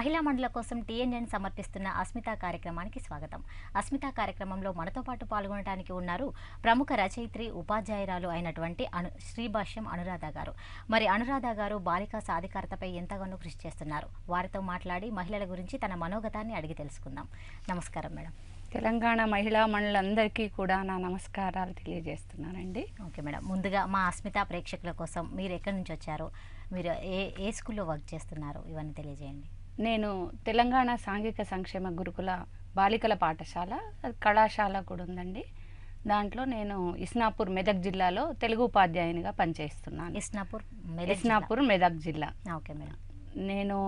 మహిళా మండల కోసం టీఎన్ఎన్ సమర్పిస్తున్న అస్మిత కార్యక్రమానికి స్వాగతం. అస్మిత కార్యక్రమంలో మనతో పాటు పాల్గొనడానికి ఉన్నారు ప్రముఖ రచయిత్రి, ఉపాధ్యాయురాలు అయినటువంటి శ్రీభాష్యం అనురాధ గారు. మరి అనురాధ గారు బాలికా సాధికారతపై ఎంతగానో కృషి చేస్తున్నారు. వారితో మాట్లాడి మహిళల గురించి తన మనోగతాన్ని అడిగి తెలుసుకుందాం. నమస్కారం మేడం. తెలంగాణ మహిళా మండలందరికీ కూడా నా నమస్కారాలు తెలియజేస్తున్నానండి. ఓకే మేడం, ముందుగా మా అస్మిత ప్రేక్షకుల కోసం మీరు ఎక్కడి నుంచి వచ్చారు, మీరు ఏ స్కూల్లో వర్క్ చేస్తున్నారు, ఇవన్నీ తెలియజేయండి. నేను తెలంగాణ సాంఘిక సంక్షేమ గురుకుల బాలికల పాఠశాల, కళాశాల కూడా ఉందండి. దాంట్లో నేను ఇస్నాపూర్ మెదక్ జిల్లాలో తెలుగు ఉపాధ్యాయునిగా పనిచేస్తున్నాను. ఇస్నాపూర్ మెదక్ జిల్లా. Okay madam. నేను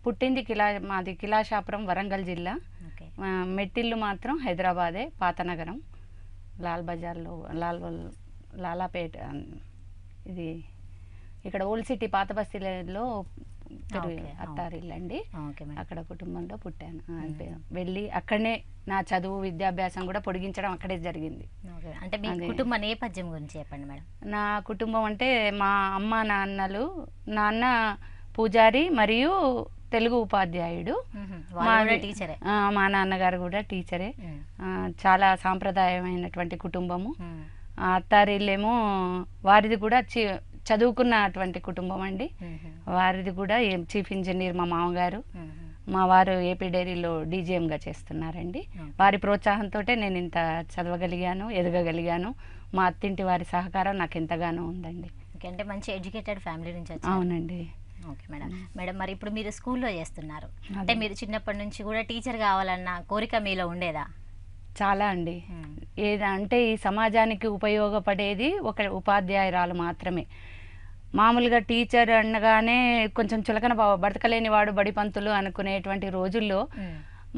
పుట్టింది మాది కిలాషాపురం వరంగల్ జిల్లా. మెట్టిల్లు మాత్రం హైదరాబాదే, పాతనగరం, లాల్ బజార్లో లాలాపేట, ఇది ఇక్కడ ఓల్డ్ సిటీ పాత బస్తీలో అత్తారిల్లు అండి. అక్కడ కుటుంబంలో పుట్టాను. వెళ్ళి అక్కడనే నా చదువు విద్యాభ్యాసం కూడా పొడిగించడం అక్కడే జరిగింది. అంటే మీ కుటుంబ నేపథ్యం గురించి చెప్పండి మేడం. నా కుటుంబం అంటే మా అమ్మ నాన్నలు, నాన్న పూజారి మరియు తెలుగు ఉపాధ్యాయుడు, మా నాన్నగారు కూడా టీచరే. చాలా సాంప్రదాయమైనటువంటి కుటుంబము. అత్తారిల్లేమో వారిది కూడా చదువుకున్నటువంటి కుటుంబం అండి. వారిది కూడా చీఫ్ ఇంజనీర్ మా మామగారు. మా వారు ఏపీ డైరీలో డీజీఎంగా చేస్తున్నారండి. వారి ప్రోత్సాహంతో నేను ఇంత చదవగలిగాను, ఎదగగలిగాను. మా అత్తింటి వారి సహకారం నాకు ఎంతగానో ఉందండి. అంటే మంచి ఎడ్యుకేటెడ్ ఫ్యామిలీ నుంచి. అవునండి. Okay madam. మేడం, మరి ఇప్పుడు మీరు స్కూల్లో చేస్తున్నారు అంటే మీరు చిన్నప్పటి నుంచి కూడా టీచర్ కావాలన్న కోరిక మీలో ఉండేదా? చాలా అండి. అంటే ఈ సమాజానికి ఉపయోగపడేది ఒక ఉపాధ్యాయురాలు మాత్రమే. మామూలుగా టీచర్ అనగానే కొంచెం చులకన బ్రతకలేని వాడు బడి పంతులు అనుకునేటువంటి రోజుల్లో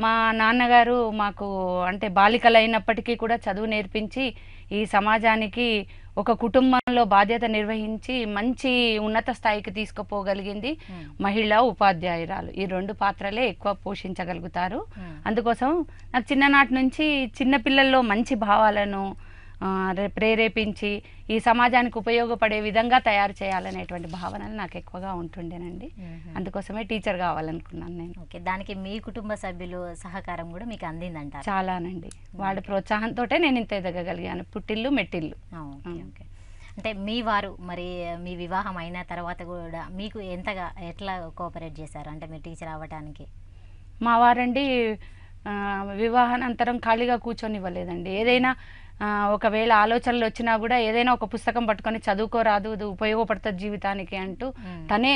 మా నాన్నగారు మాకు అంటే బాలికలు అయినప్పటికీ కూడా చదువు నేర్పించి ఈ సమాజానికి ఒక కుటుంబంలో బాధ్యత నిర్వహించి మంచి ఉన్నత స్థాయికి తీసుకుపోగలిగింది మహిళా ఉపాధ్యాయురాలు. ఈ రెండు పాత్రలే ఎక్కువ పోషించగలుగుతారు. అందుకోసం నాకు చిన్ననాటి నుంచి చిన్నపిల్లల్లో మంచి భావాలను ప్రేరేపించి ఈ సమాజానికి ఉపయోగపడే విధంగా తయారు చేయాలనేటువంటి భావనలు నాకు ఎక్కువగా ఉంటుండేనండి. అందుకోసమే టీచర్ కావాలనుకున్నాను నేను. ఓకే, దానికి మీ కుటుంబ సభ్యులు సహకారం కూడా మీకు అందిందంట? చాలానండి. వాళ్ళ ప్రోత్సాహంతో నేను ఇంత ఎదగగలిగాను. పుట్టిల్లు మెట్టిల్లు. ఓకే. అంటే మీ వారు మరి మీ వివాహం అయిన తర్వాత కూడా మీకు ఎట్లా కోఆపరేట్ చేశారు అంటే మీరు టీచర్ అవ్వటానికి? మా వారండి వివాహానంతరం ఖాళీగా కూర్చొని ఇవ్వలేదండి. ఏదైనా ఒకవేళ ఆలోచనలు వచ్చినా కూడా ఏదైనా ఒక పుస్తకం పట్టుకొని చదువుకోరాదు, అది ఉపయోగపడుతుంది జీవితానికి అంటూ తనే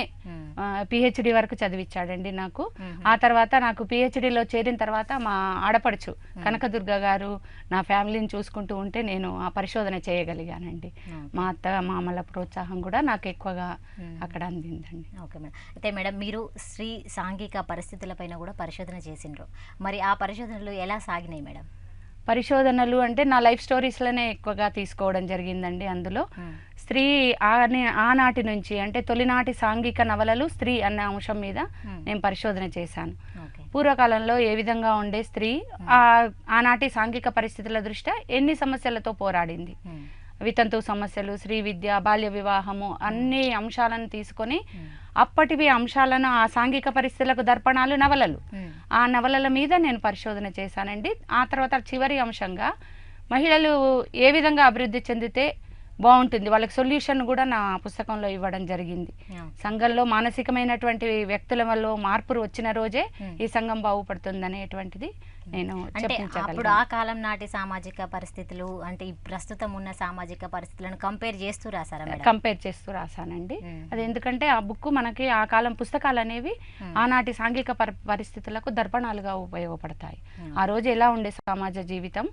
పిహెచ్డి వరకు చదివించాడండి నాకు. ఆ తర్వాత నాకు పిహెచ్డిలో చేరిన తర్వాత మా ఆడపడుచు కనకదుర్గ గారు నా ఫ్యామిలీని చూసుకుంటూ ఉంటే నేను ఆ పరిశోధన చేయగలిగానండి. మా అత్త మామల ప్రోత్సాహం కూడా నాకు ఎక్కువగా అక్కడ అందిందండి. Okay madam. అయితే మేడం, మీరు స్త్రీ సాంఘిక పరిస్థితులపైన కూడా పరిశోధన చేసిండ్రు. మరి ఆ పరిశోధనలు ఎలా సాగినాయి మేడం? పరిశోధనలు అంటే నా లైఫ్ స్టోరీస్లోనే ఎక్కువగా తీసుకోవడం జరిగిందండి. అందులో స్త్రీ ఆనాటి నుంచి అంటే తొలినాటి సాంఘిక నవలలు స్త్రీ అన్న అంశం మీద నేను పరిశోధన చేశాను. పూర్వకాలంలో ఏ విధంగా ఉండే స్త్రీ ఆనాటి సాంఘిక పరిస్థితుల దృష్ట్యా ఎన్ని సమస్యలతో పోరాడింది, వితంతు సమస్యలు, స్త్రీ విద్య, బాల్య వివాహము, అన్ని అంశాలను తీసుకొని అప్పటివి అంశాలను ఆ సాంఘిక పరిస్థితులకు దర్పణాలు నవలలు, ఆ నవలల మీద నేను పరిశోధన చేశానండి. ఆ తర్వాత చివరి అంశంగా మహిళలు ఏ విధంగా అభివృద్ధి చెందితే బాగుంటుంది, వాళ్ళకి సొల్యూషన్ కూడా నా పుస్తకంలో ఇవ్వడం జరిగింది. సంఘంలో మానసికమైనటువంటి వ్యక్తుల వల్ల మార్పులు వచ్చిన రోజే ఈ సంఘం బాగుపడుతుంది అనేటువంటిది నేను అప్పుడు ఆ కాలం నాటి సామాజిక పరిస్థితులు అంటే ప్రస్తుతం ఉన్న సామాజిక పరిస్థితులను కంపేర్ చేస్తూ రాసారా? కంపేర్ చేస్తూ రాసానండి. అది ఎందుకంటే ఆ బుక్ మనకి ఆ కాలం పుస్తకాలు అనేవి ఆనాటి సాంఘిక పరిస్థితులకు దర్పణాలుగా ఉపయోగపడతాయి. ఆ రోజు ఎలా ఉండే సమాజ జీవితం,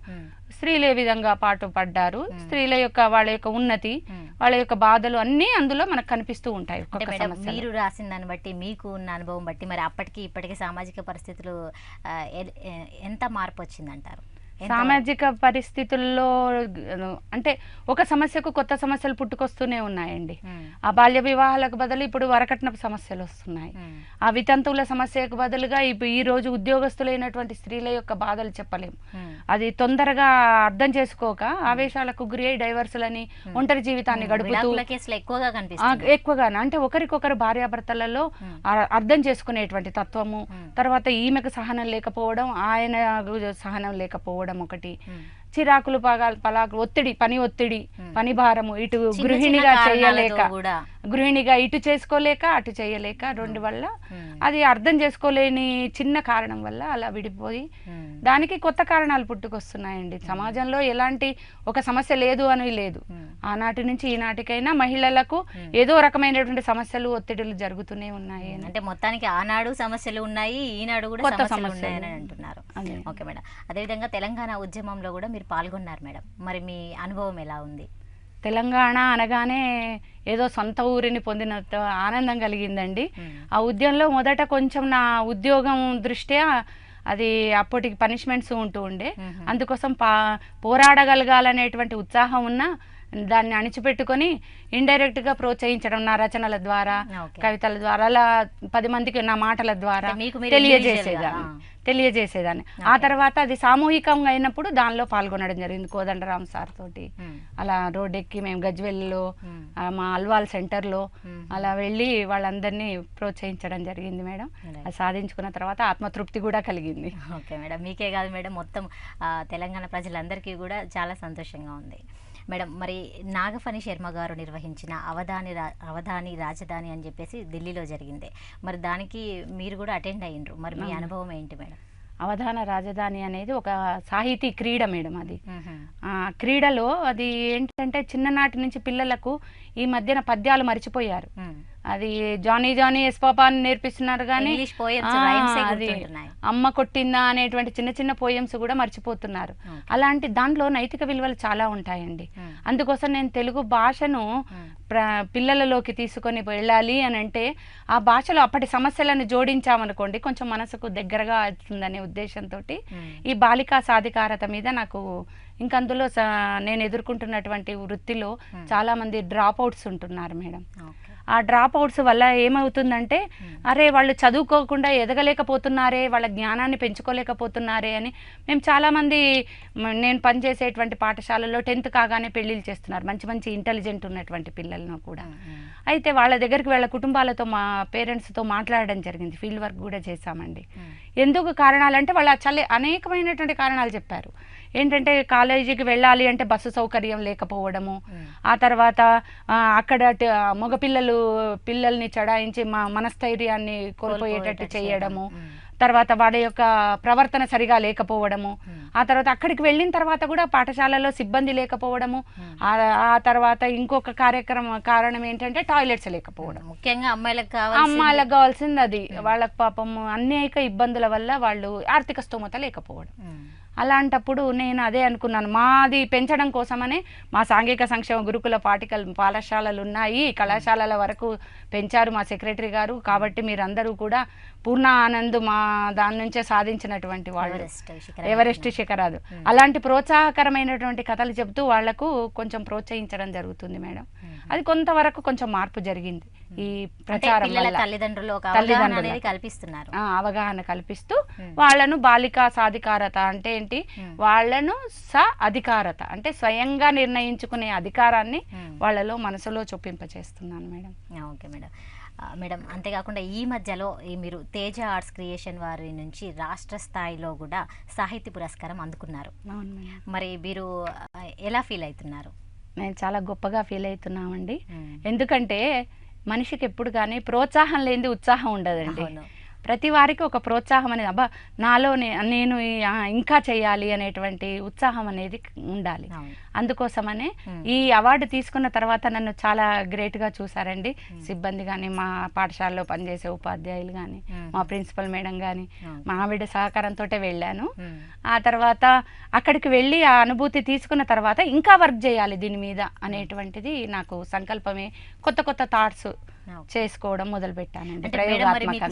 స్త్రీలు ఏ విధంగా పాటు పడ్డారు, స్త్రీల యొక్క వాళ్ళ యొక్క ఉన్నతి, వాళ్ళ యొక్క బాధలు అన్నీ అందులో మనకు కనిపిస్తూ ఉంటాయి. మీరు రాసిన దాన్ని బట్టి, మీకు ఉన్న అనుభవం బట్టి మరి అప్పటికి ఇప్పటికీ సామాజిక పరిస్థితులు ఎంత మార్పు వచ్చిందంటారు? సామాజిక పరిస్థితుల్లో అంటే ఒక సమస్యకు కొత్త సమస్యలు పుట్టుకొస్తూనే ఉన్నాయండి. ఆ బాల్య వివాహాలకు బదులు ఇప్పుడు వరకట్నపు సమస్యలు వస్తున్నాయి. ఆ వితంతువుల సమస్యకు బదులుగా ఈ రోజు ఉద్యోగస్తులైనటువంటి స్త్రీల యొక్క బాధలు చెప్పలేము. అది తొందరగా అర్థం చేసుకోక ఆవేశాలకు గురి అయి డైవర్సులని ఒంటరి జీవితాన్ని గడుపుతూ ఎక్కువగా అంటే ఒకరికొకరు భార్యాభర్తలలో అర్థం చేసుకునేటువంటి తత్వము, తర్వాత ఈమెకు సహనం లేకపోవడం, ఆయన సహనం లేకపోవడం ఒకటి, చిరాకులు పలాకులు, ఒత్తిడి, పని భారము, ఇటు గృహిణిగా ఇటు చేసుకోలేక అటు చేయలేక రెండు వల్ల అది అర్థం చేసుకోలేని చిన్న కారణం వల్ల అలా విడిపోయి దానికి కొత్త కారణాలు పుట్టుకొస్తున్నాయండి. సమాజంలో ఎలాంటి ఒక సమస్య లేదు అని లేదు. ఆనాటి నుంచి ఈనాటికైనా మహిళలకు ఏదో రకమైనటువంటి సమస్యలు, ఒత్తిడులు జరుగుతూనే ఉన్నాయి. అంటే మొత్తానికి ఆనాడు సమస్యలు ఉన్నాయి, ఈనాడు కూడా సమస్యలు ఉన్నాయని అంటున్నారు. Okay madam. అదేవిధంగా తెలంగాణ ఉద్యమంలో కూడా మీరు పాల్గొన్నారు మేడం. మరి మీ అనుభవం ఎలా ఉంది? తెలంగాణ అనగానే ఏదో సొంత ఊరిని పొందినంత ఆనందం కలిగిందండి. ఆ ఉద్యమంలో మొదట కొంచెం నా ఉద్యోగం దృష్ట్యా అది అప్పటికి పనిష్మెంట్స్ ఉంటూ ఉండే, అందుకోసం పోరాడగలగాలనేటువంటి ఉత్సాహం ఉన్నా దాన్ని అణిచిపెట్టుకొని ఇండైరెక్ట్గా ప్రోత్సహించడం, నా రచనల ద్వారా, కవితల ద్వారా, అలా 10 మందికి నా మాటల ద్వారా తెలియజేసేదాన్ని. ఆ తర్వాత అది సామూహికంగా అయినప్పుడు దానిలో పాల్గొనడం జరిగింది. కోదండరామ్ సార్ తోటి అలా రోడ్డెక్కి మేము గజ్వెల్లో మా అల్వాల్ సెంటర్లో అలా వెళ్ళి వాళ్ళందరినీ ప్రోత్సహించడం జరిగింది మేడం. అది సాధించుకున్న తర్వాత ఆత్మతృప్తి కూడా కలిగింది. Okay madam. మీకే కాదు మేడం, మొత్తం తెలంగాణ ప్రజలందరికీ కూడా చాలా సంతోషంగా ఉంది మేడం. మరి నాగఫణి శర్మ గారు నిర్వహించిన అవధాని రాజధాని అని చెప్పేసి ఢిల్లీలో జరిగింది. మరి దానికి మీరు కూడా అటెండ్ అయ్యిండ్రు. మరి మీ అనుభవం ఏంటి మేడం? అవధాన రాజధాని అనేది ఒక సాహితీ క్రీడ మేడం. అది క్రీడలో అది ఏంటంటే చిన్ననాటి నుంచి పిల్లలకు ఈ మధ్యన పద్యాలు మర్చిపోయారు. అది జానీ జానీ ఎస్ పాపా అని నేర్పిస్తున్నారు కానీ అది అమ్మ కొట్టిందా అనేటువంటి చిన్న చిన్న పోయమ్స్ కూడా మర్చిపోతున్నారు. అలాంటి దాంట్లో నైతిక విలువలు చాలా ఉంటాయండి. అందుకోసం నేను తెలుగు భాషను పిల్లలలోకి తీసుకొని వెళ్ళాలి అని అంటే ఆ భాషలో అప్పటి సమస్యలను జోడించామనుకోండి కొంచెం మనసుకు దగ్గరగా అవుతుందనే ఉద్దేశంతో ఈ బాలికా సాధికారత మీద నాకు ఇంకా అందులో నేను ఎదుర్కొంటున్నటువంటి వృత్తిలో చాలా మంది డ్రాప్ అవుట్స్ ఉంటున్నారు మేడం. ఆ డ్రాప్ అవుట్స్ వల్ల ఏమవుతుందంటే అరే వాళ్ళు చదువుకోకుండా ఎదగలేకపోతున్నారే, వాళ్ళ జ్ఞానాన్ని పెంచుకోలేకపోతున్నారే అని మేము చాలామంది నేను పనిచేసేటువంటి పాఠశాలలో 10th కాగానే పెళ్ళిళ్ళు చేస్తున్నారు, మంచి మంచి ఇంటెలిజెంట్ ఉన్నటువంటి పిల్లలను కూడా. అయితే వాళ్ళ దగ్గరికి వాళ్ళ కుటుంబాలతో మా పేరెంట్స్తో మాట్లాడడం జరిగింది, ఫీల్డ్ వర్క్ కూడా చేశామండి. ఎందుకు కారణాలంటే వాళ్ళ అనేకమైనటువంటి కారణాలు చెప్పారు. ఏంటంటే కాలేజీకి వెళ్ళాలి అంటే బస్సు సౌకర్యం లేకపోవడము, ఆ తర్వాత అక్కడ పిల్లల్ని చడాయించి మనస్థైర్యాన్ని కోల్పోయేటట్టు చేయడము, తర్వాత వాడి యొక్క ప్రవర్తన సరిగా లేకపోవడము, ఆ తర్వాత అక్కడికి వెళ్ళిన తర్వాత కూడా పాఠశాలలో సిబ్బంది లేకపోవడము, ఆ తర్వాత ఇంకొక కారణం ఏంటంటే టాయిలెట్స్ లేకపోవడం. ముఖ్యంగా అమ్మాయిలకు కావాల్సింది అది. వాళ్ళకి పాపం అనేక ఇబ్బందుల వల్ల వాళ్ళు ఆర్థిక స్తోమత లేకపోవడం. అలాంటప్పుడు నేను అదే అనుకున్నాను, మాది పెంచడం కోసమనే మా సాంఘిక సంక్షేమ గురుకుల పాఠశాలలు ఉన్నాయి, కళాశాలల వరకు పెంచారు మా సెక్రటరీ గారు. కాబట్టి మీరందరూ కూడా పూర్ణ ఆనంద్ మా దాని నుంచే సాధించినటువంటి వాళ్ళు, ఎవరెస్ట్ శిఖరాలు. అలాంటి ప్రోత్సాహకరమైనటువంటి కథలు చెబుతూ వాళ్లకు కొంచెం ప్రోత్సహించడం జరుగుతుంది మేడం. అది కొంతవరకు కొంచెం మార్పు జరిగింది ఈ ప్రచారం వల్ల. తల్లిదండ్రులు అవగాహన కల్పిస్తూ వాళ్ళను బాలికా సాధికారత అంటే ఏంటి, వాళ్ళను అధికారత అంటే స్వయంగా నిర్ణయించుకునే అధికారాన్ని వాళ్ళలో మనసులో చొప్పింపచేస్తున్నాను మేడం. Okay madam. మేడం అంతేకాకుండా ఈ మధ్యలో మీరు తేజ ఆర్ట్స్ క్రియేషన్ వారి నుంచి రాష్ట్ర స్థాయిలో కూడా సాహిత్య పురస్కారం అందుకున్నారు. మరి మీరు ఎలా ఫీల్ అవుతున్నారు? నేను చాలా గొప్పగా ఫీల్ అవుతున్నామండి. ఎందుకంటే మనిషికి ఎప్పుడు కానీ ప్రోత్సాహం లేనిది ఉత్సాహం ఉండదండి. ప్రతి వారికి ఒక ప్రోత్సాహం అనేది, అబ్బా నాలో నేను ఇంకా చేయాలి అనేటువంటి ఉత్సాహం అనేది ఉండాలి. అందుకోసమనే ఈ అవార్డు తీసుకున్న తర్వాత నన్ను చాలా గ్రేట్గా చూసారండి. సిబ్బంది కానీ, మా పాఠశాలలో పనిచేసే ఉపాధ్యాయులు కానీ, మా ప్రిన్సిపల్ మేడం కానీ, మా ఆవిడ సహకారంతో వెళ్ళాను. ఆ తర్వాత అక్కడికి వెళ్ళి ఆ అనుభూతి తీసుకున్న తర్వాత ఇంకా వర్క్ చేయాలి దీని మీద అనేటువంటిది నాకు సంకల్పమే. కొత్త కొత్త థాట్స్ చేసుకోవడం మొదలు పెట్టానండి.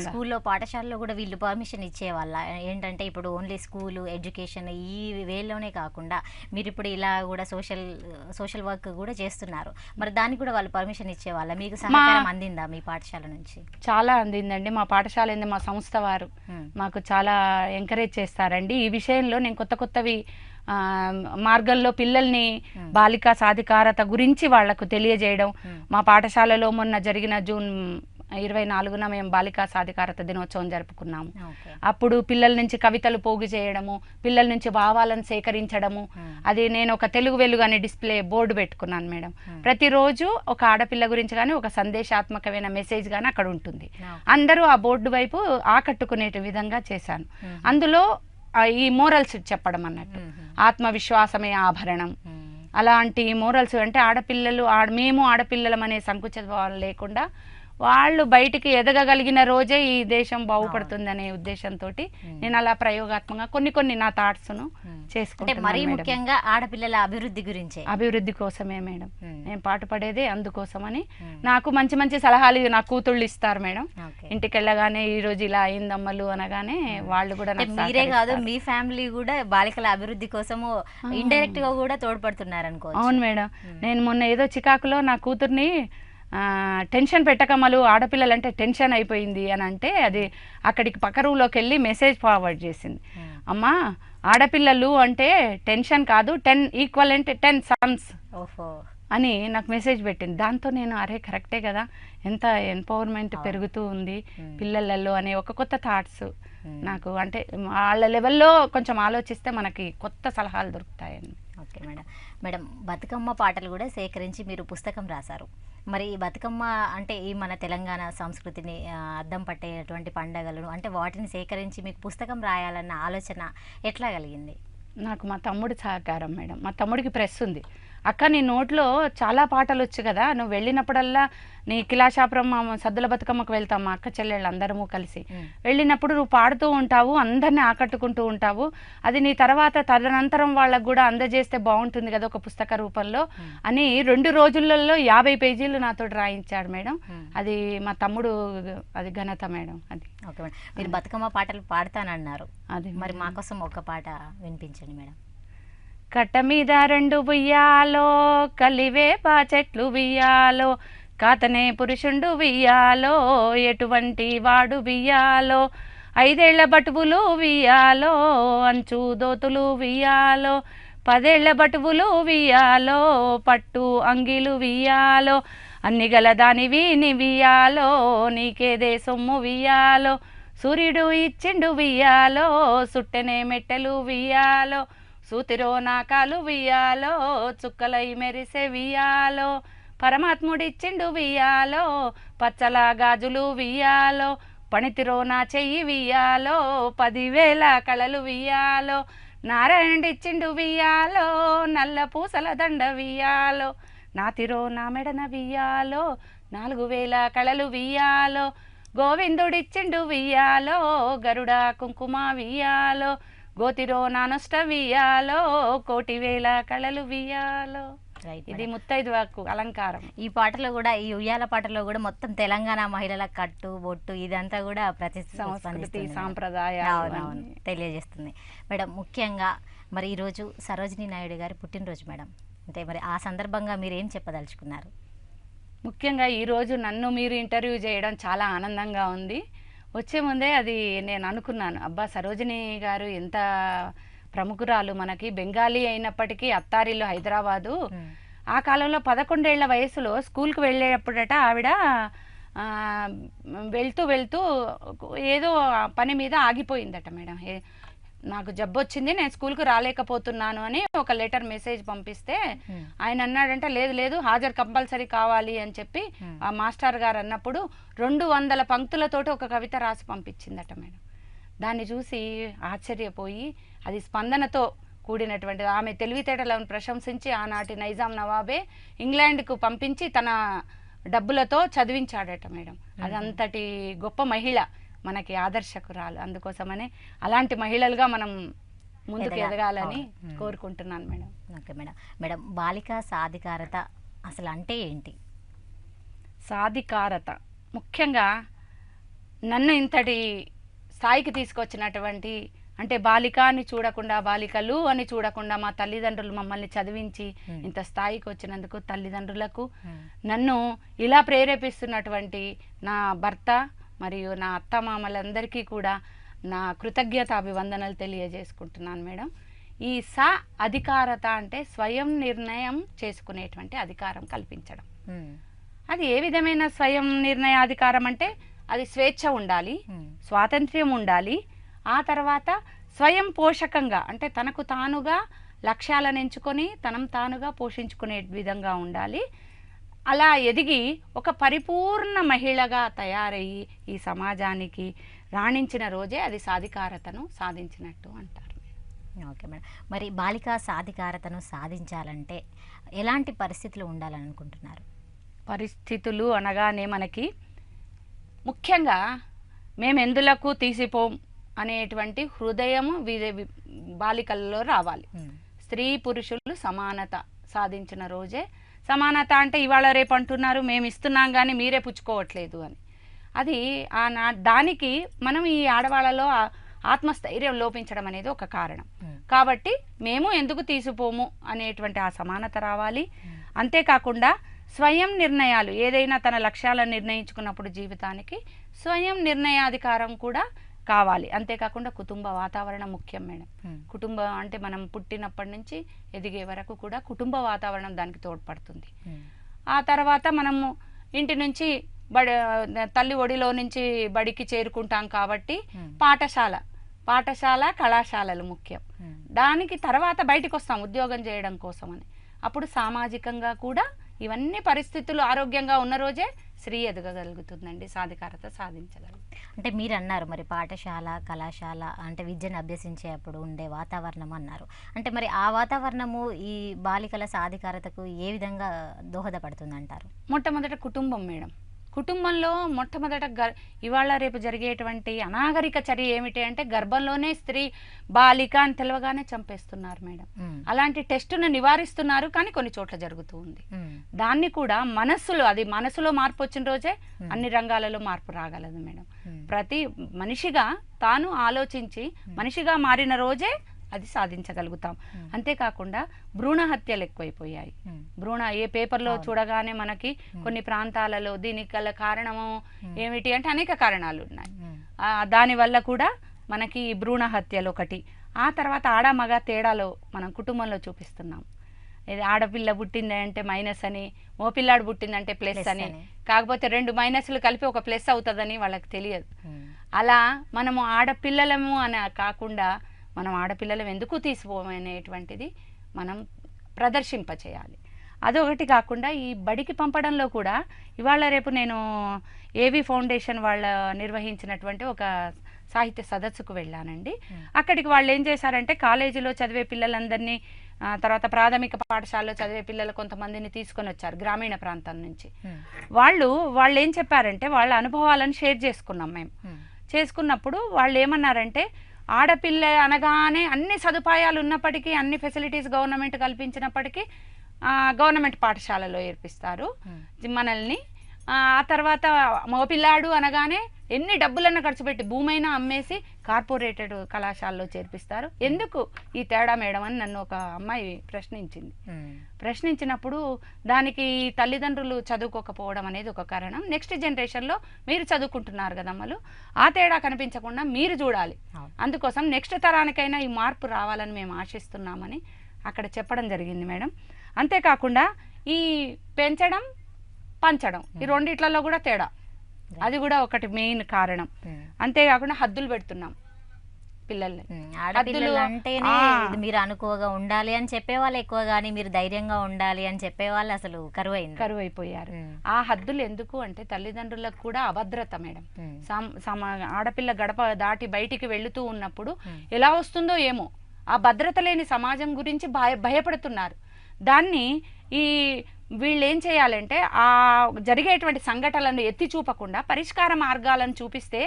స్కూల్లో పాఠశాలలో కూడా వీళ్ళు పర్మిషన్ ఇచ్చేవాళ్ళ? ఏంటంటే ఇప్పుడు ఓన్లీ స్కూలు, ఎడ్యుకేషన్ ఈ వేలోనే కాకుండా మీరు ఇప్పుడు ఇలా కూడా సోషల్ వర్క్ కూడా చేస్తున్నారు. మరి దానికి కూడా వాళ్ళు పర్మిషన్ ఇచ్చేవాళ్ళ? మీకు సహకారం అందిందా మీ పాఠశాల నుంచి? చాలా అందిందండి. మా పాఠశాల ఏంది, మా సంస్థ వారు మాకు చాలా ఎంకరేజ్ చేస్తారండి. ఈ విషయంలో నేను కొత్తవి మార్గంలో పిల్లల్ని బాలికా సాధికారత గురించి వాళ్లకు తెలియజేయడం. మా పాఠశాలలో మొన్న జరిగిన జూన్ 24న మేము బాలికా సాధికారత దినోత్సవం జరుపుకున్నాము. అప్పుడు పిల్లల నుంచి కవితలు పోగు చేయడము, పిల్లల నుంచి భావాలను సేకరించడము. అది నేను ఒక తెలుగు వెలుగు అనే డిస్ప్లే బోర్డు పెట్టుకున్నాను మేడం. ప్రతిరోజు ఒక ఆడపిల్ల గురించి కానీ ఒక సందేశాత్మకమైన మెసేజ్ కానీ అక్కడ ఉంటుంది. అందరూ ఆ బోర్డు వైపు ఆకట్టుకునే విధంగా చేశాను. అందులో ఈ మోరల్స్ చెప్పడం అన్నట్టు, ఆత్మవిశ్వాసమే ఆభరణం, అలాంటి మోరల్స్ అంటే ఆడపిల్లలు మేము ఆడపిల్లలం అనే సంకుచిత లేకుండా వాళ్ళు బయటికి ఎదగగలిగిన రోజే ఈ దేశం బాగుపడుతుందనే ఉద్దేశంతో నేను అలా ప్రయోగాత్మకంగా కొన్ని నా థాట్స్ను చేసుకుంటాను. మరీ ముఖ్యంగా ఆడపిల్లల అభివృద్ధి కోసమే మేడం నేను పాటుపడేదే. అందుకోసమని నాకు మంచి సలహాలు నా కూతుళ్ళు ఇస్తారు మేడం. ఇంటికి వెళ్ళగానే ఈ రోజు ఇలా అయిందమ్మలు అనగానే వాళ్ళు కూడా మీరే కాదు మీ ఫ్యామిలీ కూడా బాలికల అభివృద్ధి కోసము ఇండైరెక్ట్ గా కూడా తోడ్పడుతున్నారు అనుకో. అవును మేడం. నేను మొన్న ఏదో చికాకులో నా కూతుర్ని టెన్షన్ పెట్టకమలు, ఆడపిల్లలు అంటే టెన్షన్ అయిపోయింది అని అంటే అది అక్కడికి పక్క రూమ్లోకి వెళ్ళి మెసేజ్ ఫార్వర్డ్ చేసింది. అమ్మా ఆడపిల్లలు అంటే టెన్షన్ కాదు, 10 ఈక్వలెంట్ 10 సన్స్ అని నాకు మెసేజ్ పెట్టింది. దాంతో నేను అరే కరెక్టే కదా, ఎంత ఎంపవర్మెంట్ పెరుగుతూ ఉంది పిల్లలలో అనే ఒక కొత్త థాట్స్ నాకు, అంటే వాళ్ళ లెవెల్లో కొంచెం ఆలోచిస్తే మనకి కొత్త సలహాలు దొరుకుతాయండి. ఓకే మేడం, బతుకమ్మ పాటలు కూడా సేకరించి మీరు పుస్తకం రాశారు. మరి ఈ బతుకమ్మ అంటే ఈ మన తెలంగాణ సంస్కృతిని అద్దం పట్టేటువంటి పండగలను అంటే వాటిని సేకరించి మీకు పుస్తకం రాయాలన్న ఆలోచన ఎట్లా కలిగింది? నాకు మా తమ్ముడి సహకారం మేడం. మా తమ్ముడికి ప్రెస్ ఉంది. అక్క నీ నోట్లో చాలా పాటలు వచ్చు కదా, నువ్వు వెళ్ళినప్పుడల్లా నీ కిలాషాపురం సద్దుల బతుకమ్మకు వెళ్తాం మా అక్క చెల్లెళ్ళు అందరము కలిసి. వెళ్ళినప్పుడు నువ్వు పాడుతూ ఉంటావు, అందరినీ ఆకట్టుకుంటూ ఉంటావు, అది నీ తదనంతరం వాళ్ళకు కూడా అందజేస్తే బాగుంటుంది కదా ఒక పుస్తక రూపంలో అని 2 రోజులలో 50 పేజీలు నాతో రాయించాడు మేడం. అది మా తమ్ముడు అది ఘనత మేడం. అది ఓకే మేడం. మీరు బతుకమ్మ పాటలు పాడతానన్నారు, అది మరి మా కోసం ఒక పాట వినిపించండి మేడం. కట్ట మీద 2 ఉయ్యాలో, కలివేప చెట్లు వియ్యాలో, కాతనే పురుషుండు వియ్యాలో, ఎటువంటి వాడు వియ్యాలో, 5 ఏళ్ల బటువులు వియ్యాలో, అంచు దోతులు వియ్యాలో, 10 ఏళ్ల బటువులు వియ్యాలో, పట్టు అంగిలు వియ్యాలో, అన్ని గల దానివి వియ్యాలో, నీకేదే సొమ్ము వియ్యాలో, సూర్యుడు ఇచ్చిండు వియ్యాలో, సుట్టెనే మెట్టెలు వియ్యాలో, సూతిరో నాకాలు వియ్యాలో, చుక్కలై మెరిసే వియ్యాలో, పరమాత్ముడిచ్చిండు వియ్యాలో, పచ్చల గాజులు వియ్యాలో, పణితిరో నా చెయ్యి వియ్యాలో, 10,000 కళలు వియ్యాలో, నారాయణుడిచ్చిండు వియ్యాలో, నల్ల పూసల దండ వియ్యాలో, నాతిరో నా మెడన వియ్యాలో, 4,000 కళలు వియ్యాలో, గోవిందుడిచ్చిండు వియ్యాలో, గరుడ కుంకుమ వియ్యాలో, గోతిరో నానొష్ట వియ్యాలో, 1,000,000 కళలు వియ్యాలో. ఇది ముత్తైదువకు అలంకారం. ఈ పాటలో కూడా, ఈ ఉయ్యాల పాటలో కూడా మొత్తం తెలంగాణ మహిళల కట్టు బొట్టు ఇదంతా కూడా సంస్కృతి సాంప్రదాయాలు తెలియజేస్తుంది మేడం. ముఖ్యంగా మరి ఈరోజు సరోజినీ నాయుడు గారి పుట్టినరోజు మేడం, అంటే మరి ఆ సందర్భంగా మీరు ఏం చెప్పదలుచుకున్నారు? ముఖ్యంగా ఈరోజు నన్ను మీరు ఇంటర్వ్యూ చేయడం చాలా ఆనందంగా ఉంది. వచ్చే ముందే అది నేను అనుకున్నాను, అబ్బా సరోజిని గారు ఎంత ప్రముఖురాలు, మనకి బెంగాలీ అయినప్పటికీ అత్తారిల్లు హైదరాబాదు. ఆ కాలంలో 11 ఏళ్ల వయసులో స్కూల్కి వెళ్ళేటప్పుడట ఆవిడ వెళ్తూ ఏదో పని మీద ఆగిపోయిందట మేడం. నాకు జబ్బు వచ్చింది, నేను స్కూల్కి రాలేకపోతున్నాను అని ఒక లెటర్ మెసేజ్ పంపిస్తే ఆయన అన్నాడంటే లేదు హాజరు కంపల్సరీ కావాలి అని చెప్పి ఆ మాస్టర్ గారు అన్నప్పుడు 200 పంక్తులతోటి ఒక కవిత రాసి పంపించిందట మేడం. దాన్ని చూసి ఆశ్చర్యపోయి అది స్పందనతో కూడినటువంటిది. ఆమె తెలివితేటలను ప్రశంసించి ఆనాటి నైజాం నవాబే ఇంగ్లాండ్కు పంపించి తన డబ్బులతో చదివించాడట మేడం. అదంతటి గొప్ప మహిళ, మనకి ఆదర్శకురాలు. అందుకోసమనే అలాంటి మహిళలుగా మనం ముందుకు ఎదగాలని కోరుకుంటున్నాను మేడం. ఓకే మేడం, బాలికా సాధికారత అసలు అంటే ఏంటి? సాధికారత ముఖ్యంగా నన్ను ఇంతటి స్థాయికి తీసుకొచ్చినటువంటి, అంటే బాలిక అని చూడకుండా, బాలికలు అని చూడకుండా మా తల్లిదండ్రులు మమ్మల్ని చదివించి ఇంత స్థాయికి వచ్చినందుకు తల్లిదండ్రులకు, నన్ను ఇలా ప్రేరేపిస్తున్నటువంటి నా భర్త మరియు నా అత్తమామలందరికీ కూడా నా కృతజ్ఞతాభివందనలు తెలియజేసుకుంటున్నాను మేడం. ఈ అధికారత అంటే స్వయం నిర్ణయం చేసుకునేటువంటి అధికారం కల్పించడం. అది ఏ విధమైన స్వయం నిర్ణయ అధికారం అంటే అది స్వేచ్ఛ ఉండాలి, స్వాతంత్ర్యం ఉండాలి, ఆ తర్వాత స్వయం పోషకంగా అంటే తనకు తానుగా లక్ష్యాలను ఎంచుకొని తానుగా పోషించుకునే విధంగా ఉండాలి. అలా ఎదిగి ఒక పరిపూర్ణ మహిళగా తయారయ్యి ఈ సమాజానికి రాణించిన రోజే అది సాధికారతను సాధించినట్టు అంటారు. Okay madam. మరి బాలికా సాధికారతను సాధించాలంటే ఎలాంటి పరిస్థితులు ఉండాలని అనుకుంటున్నారు? పరిస్థితులు అనగానే మనకి ముఖ్యంగా మేము ఎందులకు తీసిపోం అనేటువంటి హృదయము బాలికల్లో రావాలి. స్త్రీ పురుషులు సమానత సాధించిన రోజే. సమానత అంటే ఇవాళ రేపు అంటున్నారు మేము ఇస్తున్నాం కానీ మీరే పుచ్చుకోవట్లేదు అని. అది దానికి మనం ఈ ఆడవాళ్ళలో ఆత్మస్థైర్యం లోపించడం అనేది ఒక కారణం. కాబట్టి మేము ఎందుకు తీసిపోము అనేటువంటి ఆ సమానత రావాలి. అంతేకాకుండా స్వయం నిర్ణయాలు, ఏదైనా తన లక్ష్యాలను నిర్ణయించుకున్నప్పుడు జీవితానికి స్వయం నిర్ణయాధికారం కూడా కావాలి. అంతేకాకుండా కుటుంబ వాతావరణం ముఖ్యం మేడం. కుటుంబం అంటే మనం పుట్టినప్పటి నుంచి ఎదిగే వరకు కూడా కుటుంబ వాతావరణం దానికి తోడ్పడుతుంది. ఆ తర్వాత మనము ఇంటి నుంచి తల్లి ఒడిలో నుంచి బడికి చేరుకుంటాం కాబట్టి పాఠశాల కళాశాలలు ముఖ్యం. దానికి తర్వాత బయటకు వస్తాం ఉద్యోగం చేయడం కోసం అని. అప్పుడు సామాజికంగా కూడా ఇవన్నీ పరిస్థితులు ఆరోగ్యంగా ఉన్న రోజే స్త్రీ ఎదగగలుగుతుందండి, సాధికారత సాధించగలుగుతుంది. అంటే మీరు అన్నారు మరి పాఠశాల కళాశాల అంటే విద్యను అభ్యసించేటప్పుడు ఉండే వాతావరణం అన్నారు. అంటే మరి ఆ వాతావరణము ఈ బాలికల సాధికారతకు ఏ విధంగా దోహదపడుతుంది అంటారు? మొట్టమొదట కుటుంబం మేడం. కుటుంబంలో మొట్టమొదట ఇవాళ రేపు జరిగేటువంటి అనాగరిక చర్య ఏమిటి అంటే గర్భంలోనే స్త్రీ బాలిక అని తెలవగానే చంపేస్తున్నారు మేడం. అలాంటి టెస్టును నివారిస్తున్నారు కానీ కొన్ని చోట్ల జరుగుతూ ఉంది. దాన్ని కూడా మనసులో మార్పు వచ్చిన రోజే అన్ని రంగాలలో మార్పు రాగలదు మేడం. ప్రతి మనిషిగా తాను ఆలోచించి మనిషిగా మారిన రోజే అది సాధించగలుగుతాం. అంతేకాకుండా భ్రూణ హత్యలు ఎక్కువైపోయాయి. ఏ పేపర్లో చూడగానే మనకి కొన్ని ప్రాంతాలలో దీనికి గల కారణము ఏమిటి అంటే అనేక కారణాలు ఉన్నాయి. దానివల్ల కూడా మనకి భ్రూణ హత్యలు ఒకటి. ఆ తర్వాత ఆడ మగ తేడాలో మనం కుటుంబంలో చూపిస్తున్నాం. ఇది ఆడపిల్ల పుట్టింది అంటే మైనస్ అని, ఓ పిల్లాడు పుట్టిందంటే ప్లస్ అని. కాకపోతే 2 మైనస్లు కలిపి ఒక ప్లస్ అవుతుందని వాళ్ళకి తెలియదు. అలా మనము ఆడపిల్లలము అని కాకుండా మనం ఆడపిల్లలు ఎందుకు తీసిపోమనేటువంటిది మనం ప్రదర్శింపచేయాలి. అదొకటి కాకుండా ఈ బడికి పంపడంలో కూడా ఇవాళ రేపు నేను ఏవి ఫౌండేషన్ వాళ్ళ నిర్వహించినటువంటి ఒక సాహిత్య సదస్సుకు వెళ్ళానండి. అక్కడికి వాళ్ళు ఏం చేశారంటే కాలేజీలో చదివే పిల్లలందరినీ, తర్వాత ప్రాథమిక పాఠశాలలో చదివే పిల్లలు కొంతమందిని తీసుకొని వచ్చారు గ్రామీణ ప్రాంతం నుంచి. వాళ్ళు ఏం చెప్పారంటే వాళ్ళ అనుభవాలను షేర్ చేసుకున్నాం మేము. చేసుకున్నప్పుడు వాళ్ళు ఏమన్నారంటే ఆడపిల్ల అనగానే అన్ని సదుపాయాలు ఉన్నప్పటికీ, అన్ని ఫెసిలిటీస్ గవర్నమెంట్ కల్పించినప్పటికీ గవర్నమెంట్ పాఠశాలలో ఏర్పిస్తారు మనల్ని. ఆ తర్వాత మగపిల్లాడు అనగానే ఎన్ని డబ్బులన్నా ఖర్చు పెట్టి భూమైనా అమ్మేసి కార్పొరేటెడ్ కళాశాలలో చేర్పిస్తారు. ఎందుకు ఈ తేడా మేడం అని నన్ను ఒక అమ్మాయి ప్రశ్నించినప్పుడు దానికి తల్లిదండ్రులు చదువుకోకపోవడం అనేది ఒక కారణం. నెక్స్ట్ జనరేషన్లో మీరు చదువుకుంటున్నారు కదమ్మలు, ఆ తేడా కనిపించకుండా మీరు చూడాలి. అందుకోసం నెక్స్ట్ తరానికైనా ఈ మార్పు రావాలని మేము ఆశిస్తున్నామని అక్కడ చెప్పడం జరిగింది మేడం. అంతేకాకుండా ఈ పెంచడం పంచడం ఈ రెండిట్లలో కూడా తేడా, అది కూడా ఒకటి మెయిన్ కారణం. అంతేకాకుండా హద్దులు పెడుతున్నాం పిల్లల్ని. ఆడపిల్లలు అంటేనే మీరు అనుకోగా ఉండాలి అని చెప్పేవాళ్ళు ఎక్కువ, కానీ మీరు ధైర్యంగా ఉండాలి అని చెప్పేవాళ్ళు అసలు కరువైపోయారు. ఆ హద్దులు ఎందుకు అంటే తల్లిదండ్రులకు కూడా అభద్రత మేడం. ఆడపిల్ల గడప దాటి బయటికి వెళుతూ ఉన్నప్పుడు ఎలా వస్తుందో ఏమో, ఆ భద్రత లేని సమాజం గురించి భయపడుతున్నారు. దాన్ని వీళ్ళు ఏం చేయాలంటే ఆ జరిగేటువంటి సంఘటనలను ఎత్తి చూపకుండా పరిష్కార మార్గాలను చూపిస్తే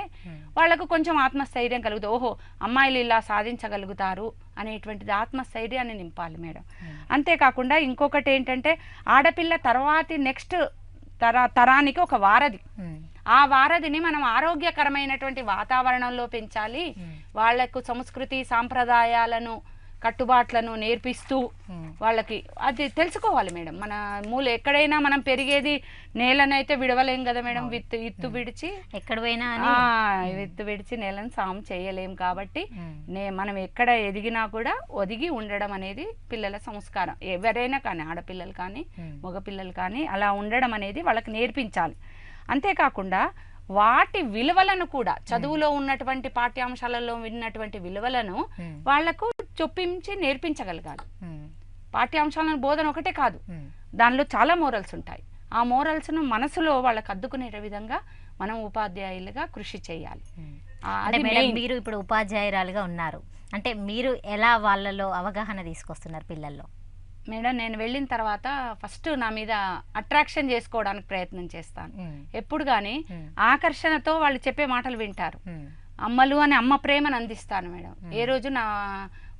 వాళ్లకు కొంచెం ఆత్మస్థైర్యం కలుగుతుంది. ఓహో, అమ్మాయిలు ఇలా సాధించగలుగుతారు అనేటువంటిది ఆత్మస్థైర్యాన్ని నింపాలి మేడం. అంతేకాకుండా ఇంకొకటి ఏంటంటే ఆడపిల్ల తర్వాతి నెక్స్ట్ తరానికి ఒక వారధి. ఆ వారధిని మనం ఆరోగ్యకరమైనటువంటి వాతావరణంలో పెంచాలి. వాళ్లకు సంస్కృతి సాంప్రదాయాలను కట్టుబాట్లను నేర్పిస్తూ వాళ్ళకి అది తెలుసుకోవాలి మేడం. మన మూల ఎక్కడైనా మనం పెరిగేది నేలనైతే విడవలేం కదా మేడం. విత్తు విడిచి ఎక్కడ పోయినా విత్తు విడిచి నేలను సాము చేయలేం. కాబట్టి మనం ఎక్కడ ఎదిగినా కూడా ఒదిగి ఉండడం అనేది పిల్లల సంస్కారం. ఎవరైనా కానీ ఆడపిల్లలు కానీ మగపిల్లలు కానీ అలా ఉండడం అనేది వాళ్ళకి నేర్పించాలి. అంతేకాకుండా వాటి విలువలను కూడా చదువులో ఉన్నటువంటి పాఠ్యాంశాలలో విన్నటువంటి విలువలను వాళ్లకు చొప్పించి నేర్పించగలగాలి. పాఠ్యాంశాలను బోధన ఒకటే కాదు, దానిలో చాలా మోరల్స్ ఉంటాయి. ఆ మోరల్స్ను మనసులో వాళ్ళకు అద్దుకునే విధంగా మనం ఉపాధ్యాయులుగా కృషి చేయాలి. మీరు ఇప్పుడు ఉపాధ్యాయురాలుగా ఉన్నారు అంటే మీరు ఎలా వాళ్ళలో అవగాహన తీసుకొస్తున్నారు పిల్లల్లో? మేడం, నేను వెళ్ళిన తర్వాత ఫస్ట్ నా మీద అట్రాక్షన్ చేసుకోవడానికి ప్రయత్నం చేస్తాను. ఎప్పుడు కానీ ఆకర్షణతో వాళ్ళు చెప్పే మాటలు వింటారు. అమ్మలు అని అమ్మ ప్రేమను అందిస్తాను మేడం. ఏ రోజు నా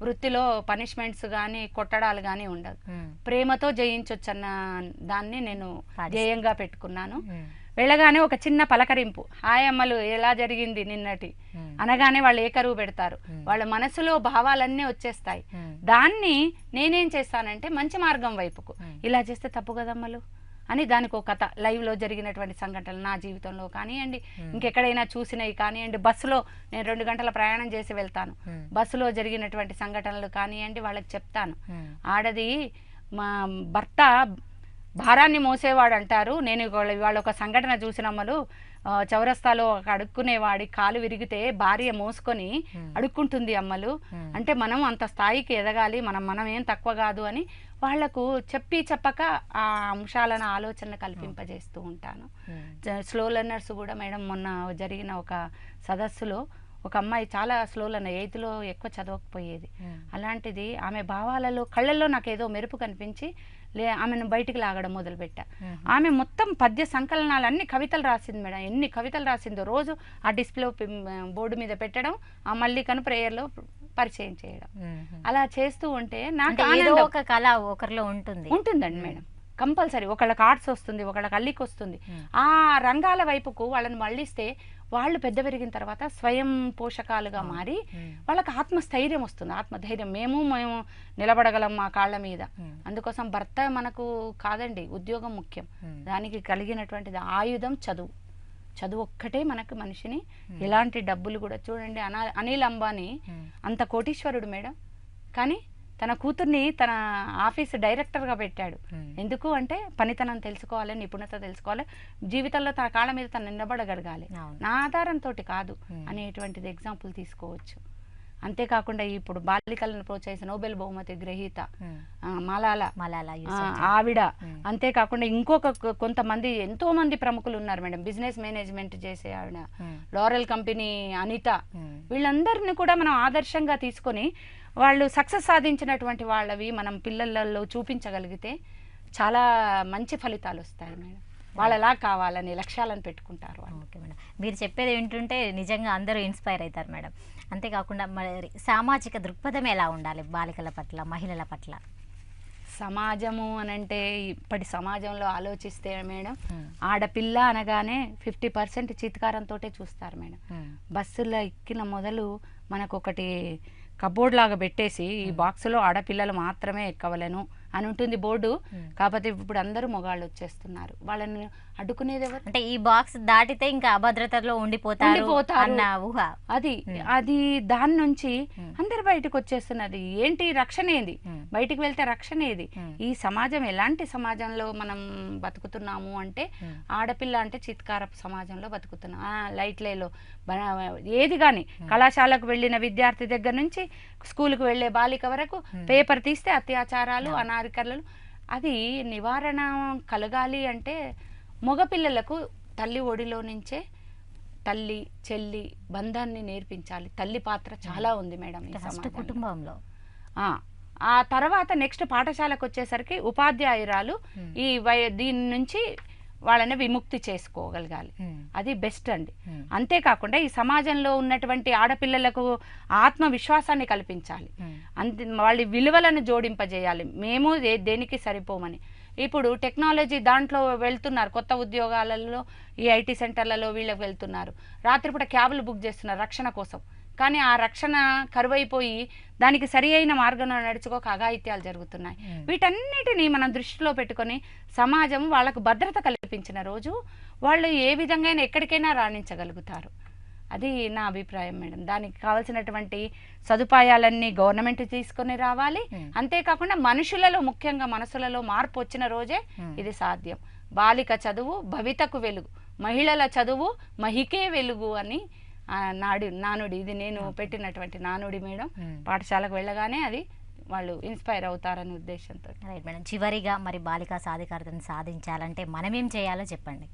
వృత్తిలో పనిష్మెంట్స్ కానీ కొట్టడాలు కానీ ఉండదు. ప్రేమతో జయించొచ్చన్న దాన్ని నేను ధ్యేయంగా పెట్టుకున్నాను. వెళ్ళగానే ఒక చిన్న పలకరింపు, హాయ్ అమ్మలు ఎలా జరిగింది నిన్నటి అనగానే వాళ్ళు ఏకరువు పెడతారు. వాళ్ళ మనసులో భావాలన్నీ వచ్చేస్తాయి. దాన్ని నేనేం చేస్తానంటే మంచి మార్గం వైపుకు, ఇలా చేస్తే తప్పు కదమ్మలు అని దానికి ఒక కథ, లైవ్లో జరిగినటువంటి సంఘటనలు నా జీవితంలో కానివ్వండి, ఇంకెక్కడైనా చూసినవి కానివ్వండి, బస్సులో నేను 2 గంటల ప్రయాణం చేసి వెళ్తాను, బస్సులో జరిగినటువంటి సంఘటనలు కానివ్వండి వాళ్ళకి చెప్తాను. ఆడది మా భర్త భారాన్ని మోసేవాడు అంటారు. నేను ఇవాళ ఒక సంఘటన చూసినమ్మలు, చౌరస్తాలో ఒక అడుక్కునేవాడి కాలు విరిగితే భార్య మోసుకొని అడుక్కుంటుంది అమ్మలు. అంటే మనం అంత స్థాయికి ఎదగాలి, మనం ఏం తక్కువ కాదు అని వాళ్లకు చెప్పక ఆ అంశాలను ఆలోచన కల్పింపజేస్తూ ఉంటాను. స్లో లెర్నర్స్ కూడా మేడం, మొన్న జరిగిన ఒక సదస్సులో ఒక అమ్మాయి చాలా స్లో లెర్నర్, 8th ఎక్కువ చదవకపోయేది. అలాంటిది ఆమె భావాలలో కళ్ళల్లో నాకు ఏదో మెరుపు కనిపించి ఆమెను బయటికి లాగడం మొదలుపెట్టా. ఆమె మొత్తం పద్య సంకలనాలు అన్ని కవితలు రాసింది మేడం. ఎన్ని కవితలు రాసిందో రోజు ఆ డిస్ప్లే బోర్డు మీద పెట్టడం, ఆ మల్లికను ప్రేయర్లో పరిచయం చేయడం. అలా చేస్తూ ఉంటే నాకు ఒక కళ ఒకరిలో ఉంటుందండి మేడం. కంపల్సరీ ఒకళ్ళకి ఆర్ట్స్ వస్తుంది, ఒకళ్ళకి అల్లికి వస్తుంది. ఆ రంగాల వైపుకు వాళ్ళని మళ్ళిస్తే వాళ్ళు పెద్ద పెరిగిన తర్వాత స్వయం పోషకాలుగా మారి వాళ్ళకి ఆత్మస్థైర్యం వస్తుంది, ఆత్మధైర్యం. మేము నిలబడగలం మా కాళ్ళ మీద. అందుకోసం భర్త మనకు కాదండి, ఉద్యోగం ముఖ్యం. దానికి కలిగినటువంటిది ఆయుధం చదువు ఒక్కటే మనకు మనిషిని. ఎలాంటి డబ్బులు కూడా చూడండి, అనిల్ అంబానీ అంత కోటీశ్వరుడు మేడం, కానీ తన కూతుర్ని తన ఆఫీస్ డైరెక్టర్గా పెట్టాడు. ఎందుకు అంటే పనితనం తెలుసుకోవాలి, నిపుణత తెలుసుకోవాలి, జీవితంలో తన కాళ్ళ మీద తను నిలబడగలగాలి, నా ఆధారంతో కాదు అనేటువంటిది ఎగ్జాంపుల్ తీసుకోవచ్చు. అంతేకాకుండా ఇప్పుడు బాలికలను ప్రోత్సహించిన నోబెల్ బహుమతి గ్రహీత మలాలా ఆవిడ, అంతేకాకుండా ఇంకొక కొంతమంది ఎంతో మంది ప్రముఖులు ఉన్నారు మేడం. బిజినెస్ మేనేజ్మెంట్ చేసే ఆవిడ, లారెల్ కంపెనీ అనిత, వీళ్ళందరినీ కూడా మనం ఆదర్శంగా తీసుకొని వాళ్ళు సక్సెస్ సాధించినటువంటి వాళ్ళవి మనం పిల్లలలో చూపించగలిగితే చాలా మంచి ఫలితాలు వస్తాయి మేడం. వాళ్ళలా కావాలని లక్ష్యాలను పెట్టుకుంటారు. ఓకే మేడం, మీరు చెప్పేది వింటుంటే నిజంగా అందరూ ఇన్స్పైర్ అవుతారు మేడం. అంతేకాకుండా మరి సామాజిక దృక్పథం ఎలా ఉండాలి బాలికల పట్ల, మహిళల పట్ల? సమాజము అనంటే ఇప్పటి సమాజంలో ఆలోచిస్తే మేడం, ఆడపిల్ల అనగానే 50% చిత్కారంతో చూస్తారు మేడం. బస్సులో ఎక్కిన మొదలు మనకు ఒకటి కబోర్డ్ లాగా పెట్టేసి ఈ బాక్సులో ఆడపిల్లలు మాత్రమే ఎక్కవలను అని ఉంటుంది బోర్డు. కాకపోతే ఇప్పుడు అందరూ మొగాళ్ళు వచ్చేస్తున్నారు. వాళ్ళని అడ్డుకునేది ఎవరు? అంటే ఈ బాక్స్ దాటితే ఇంకా అభద్రతలో ఉండిపోతారు అన్న ఊహ. అది దాని నుంచి అందరు బయటకు వచ్చేస్తున్నది. ఏంటి రక్షణ ఏది? బయటికి వెళ్తే రక్షణ ఏది? ఈ సమాజం ఎలాంటి సమాజంలో మనం బతుకుతున్నాము అంటే, ఆడపిల్ల అంటే చిత్కార సమాజంలో బతుకుతున్నాం. లైట్లలో ఏది కానీ, కళాశాలకు వెళ్ళిన విద్యార్థి దగ్గర నుంచి స్కూల్కి వెళ్ళే బాలిక వరకు పేపర్ తీస్తే అత్యాచారాలు, అనారికలు. అది నివారణ కలగాలి అంటే మగపిల్లలకు తల్లి ఒడిలో నుంచే తల్లి చెల్లి బంధాన్ని నేర్పించాలి. తల్లి పాత్ర చాలా ఉంది మేడం ఈ కుటుంబంలో. ఆ తర్వాత నెక్స్ట్ పాఠశాలకు వచ్చేసరికి ఉపాధ్యాయురాలు దీని నుంచి వాళ్ళని విముక్తి చేసుకోగలగాలి. అది బెస్ట్ అండి. అంతేకాకుండా ఈ సమాజంలో ఉన్నటువంటి ఆడపిల్లలకు ఆత్మవిశ్వాసాన్ని కల్పించాలి. వాళ్ళ విలువలను జోడింపజేయాలి. మేము దేనికి సరిపోమని. ఇప్పుడు టెక్నాలజీ దాంట్లో వెళ్తున్నారు, కొత్త ఉద్యోగాలలో ఈ ఐటీ సెంటర్లలో వీళ్ళకి వెళ్తున్నారు. రాత్రిపూట క్యాబులు బుక్ చేస్తున్నారు రక్షణ కోసం. కానీ ఆ రక్షణ కరువైపోయి దానికి సరి అయిన మార్గంలో నడుచుకోక అఘాయిత్యాలు జరుగుతున్నాయి. వీటన్నిటినీ మనం దృష్టిలో పెట్టుకొని సమాజం వాళ్ళకు భద్రత కల్పించిన రోజు వాళ్ళు ఏ విధంగా ఎక్కడికైనా రాణించగలుగుతారు. అది నా అభిప్రాయం మేడం. దానికి కావాల్సినటువంటి సదుపాయాలన్నీ గవర్నమెంట్ తీసుకొని రావాలి. అంతేకాకుండా మనుషులలో, ముఖ్యంగా మనసులలో మార్పు వచ్చిన రోజే ఇది సాధ్యం. బాలిక చదువు భవితకు వెలుగు, మహిళల చదువు మహికే వెలుగు అని నానుడి. ఇది నేను పెట్టినటువంటి నానుడి మేడం. పాఠశాలకు వెళ్ళగానే అది వాళ్ళు ఇన్స్పైర్ అవుతారనే ఉద్దేశంతో. Right madam. చివరిగా మరి బాలికా సాధికారతను సాధించాలంటే మనమేం చేయాలో చెప్పండి.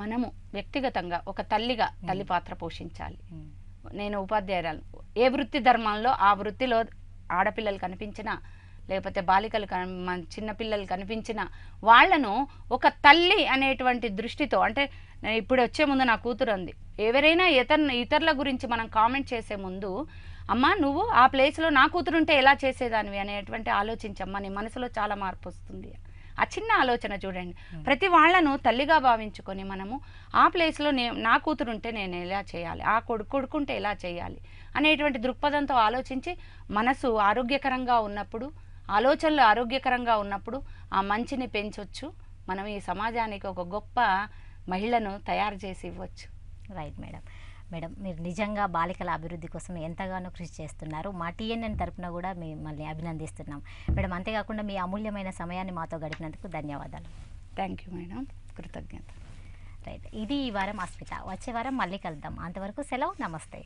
మనము వ్యక్తిగతంగా ఒక తల్లిగా తల్లి పాత్ర పోషించాలి. నేను ఉపాధ్యాయురాలు. ఏ వృత్తి ధర్మంలో ఆ వృత్తిలో ఆడపిల్లలు కనిపించినా, లేకపోతే బాలికలు చిన్నపిల్లలు కనిపించినా వాళ్లను ఒక తల్లి అనేటువంటి దృష్టితో, అంటే ఇప్పుడు వచ్చే ముందు నా కూతురు ఉంది, ఎవరైనా ఇతరుల గురించి మనం కామెంట్ చేసే ముందు, అమ్మా నువ్వు ఆ ప్లేస్లో నా కూతురుంటే ఎలా చేసేదానివి అనేటువంటి ఆలోచించమ్మా, నీ మనసులో చాలా మార్పు వస్తుంది. ఆ చిన్న ఆలోచన చూడండి. ప్రతి వాళ్లను తల్లిగా భావించుకొని మనము ఆ ప్లేస్లో నా కూతురుంటే నేను ఎలా చేయాలి, ఆ కొడుకుంటే ఎలా చేయాలి అనేటువంటి దృక్పథంతో ఆలోచించి మనసు ఆరోగ్యకరంగా ఉన్నప్పుడు, ఆలోచనలు ఆరోగ్యకరంగా ఉన్నప్పుడు ఆ మంచిని పెంచవచ్చు. మనం ఈ సమాజానికి ఒక గొప్ప మహిళను తయారు చేసి ఇవ్వచ్చు. Right madam. మేడం, మీరు నిజంగా బాలికల అభివృద్ధి కోసం ఎంతగానో కృషి చేస్తున్నారు. మా టీఎన్ఎన్ తరపున కూడా మిమ్మల్ని అభినందిస్తున్నాం మేడం. అంతేకాకుండా మీ అమూల్యమైన సమయాన్ని మాతో గడిపినందుకు ధన్యవాదాలు. థ్యాంక్ యూ మేడం, కృతజ్ఞత. రైట్, ఇది ఈ వారం అస్మిత. వచ్చే వారం మళ్ళీ కలుద్దాం. అంతవరకు సెలవు, నమస్తే.